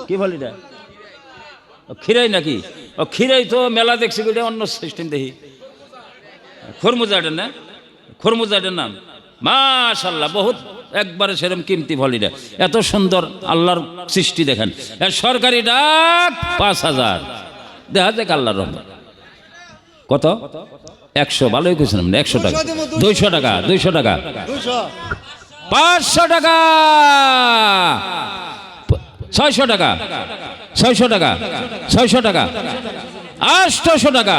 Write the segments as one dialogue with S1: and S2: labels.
S1: কি ফল এটা? খিরাই নাকি? ও খিরাই তো মেলা দেখছি, অন্য সিস্টেম দেখি। খরমুজা এটা না? খরমুজা এটার নাম? মাশাআল্লাহ, বহুত একবারে সেরকম কিমতি ফল এটা। এত সুন্দর আল্লাহর সৃষ্টি দেখেন। এর সরকারি ডাক ৫,০০০। দেখা যাক আল্লাহর রহমত। কত? ১০০। ভালোই কইছেন আপনি। ১০০ টাকা, ২০০ টাকা, ২০০ টাকা, ৫০০ টাকা, ৬০০ টাকা, ৬০০ টাকা, ৬০০ টাকা, ৮০০ টাকা।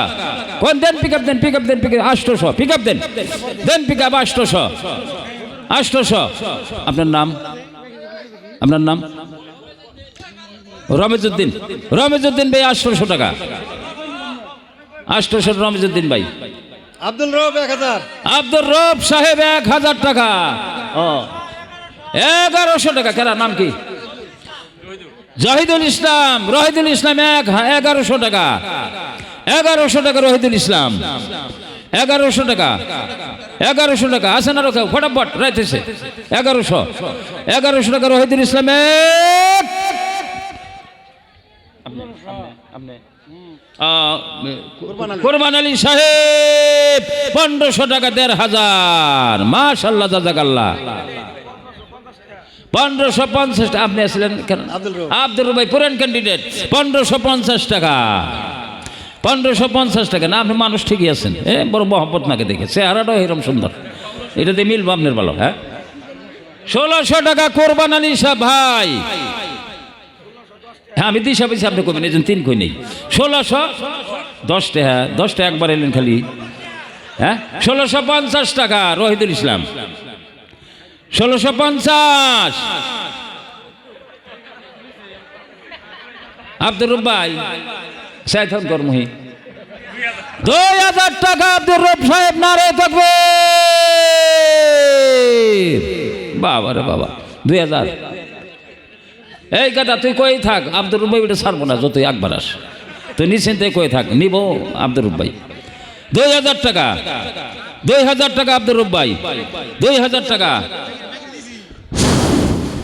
S1: কোন দেন? পিক আপ দেন, পিক আপ দেন, পিক আপ ৮০০। পিক আপ দেন, দেন পিক আপ ৮০০, ৮০০। আপনার নাম? আপনার নাম? রমেজউদ্দিন। রমেজউদ্দিন ভাই ৮০০ টাকা, ৮০০ রমেজউদ্দিন ভাই।
S2: আব্দুল রব ১০০০।
S1: আব্দুল রব সাহেব ১০০০ টাকা। ও ১১০০ টাকা। কেরা নাম কি? জহিদুল ইসলাম। রহিদুল ইসলাম ১১০০ টাকা, ১১০০ টাকা রহিদুল ইসলাম, ১১০০ টাকা, ১১০০ টাকা। আছে না রোকে ফটাফট রাইতেছে। ১১০০, ১১০০ টাকা রহিদুল ইসলাম। কোরবান আলী সাহেব ১৫০০ টাকা, ১৫০০। মাশাআল্লাহ, জাযাকাল্লাহ। ১৫৫০ টাকা। আপনি আসলেন কেন? আব্দুল রব ভাই পুরান ক্যান্ডিডেট। ১৫৫০ টাকা, ১৫৫০ টাকা। না, আপনি মানুষ ঠিকই আছেন। বড় মহব্বত নাকে দেখে, চেহারাটাও এরকম সুন্দর। এটাতে মিলবো আপনার ভালো। হ্যাঁ, ১৬০০ টাকা কোরবান আলী সাহেব ভাই। হ্যাঁ, আমি দিশা পেয়েছি, আপনি কবেন। এই জন্য ৩ কই নেই। ১৬১০ টাকা। 10টা একবার এলেন খালি। হ্যাঁ, ১৬৫০ টাকা রহিদুল ইসলাম। ১৬৫০। আব্দুর রব ভাই সাইথন কর্মহি ২০০০ টাকা। আব্দুর রব সাহেব নারে তাকবীর। বাবা রে বাবা, ২০০০। এই গাদা তুই কই থাক, আব্দুর রব ভাই এটা ছাড়বো না যতই একবার আস। তুই নিশ্চিন্তে কই থাক, নিব আব্দুর রব ভাই। ২০০০ টাকা, ২০০০ টাকা আব্দুর রব ভাই। ২০০০ টাকা,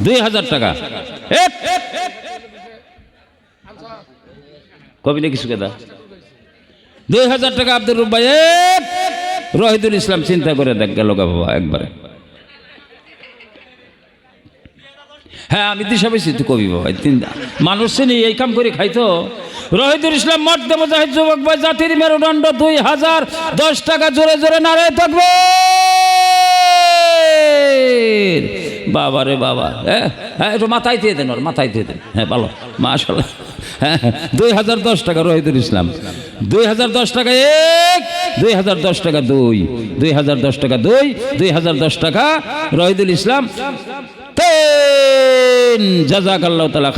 S1: ২০০০ টাকা। কবি না কিছু কেদা? ২০০০ টাকা আব্দুর রব ভাই। রহিদুল ইসলাম চিন্তা করে দেখ গেল গা বাবা একবারে। হ্যাঁ, আমি দিশা পেয়েছি তুই কবি বাবা। মানুষ চিনি, এই কাম করে খাইতো। রহিদুল ইসলাম মর্দে মুজাহিদ যুবক ভাই, জাতির মেরুদণ্ড। ২০১০ টাকা। জোরে জোরে নারে তাকবীর। বাবা রে বাবা। হ্যাঁ, একটু মাথায় দিয়ে দেন, ওর মাথায় দিয়ে দেন। হ্যাঁ, ভালো, মাশাআল্লাহ। হ্যাঁ, ২০১০ টাকা রহিদুল ইসলাম। ২০১০ টাকা ১, ২০১০ টাকা ২, ২০১০ টাকা ২, ২০১০ টাকা রহিদুল ইসলাম ৩। জাযাকাল্লাহু তাআলা।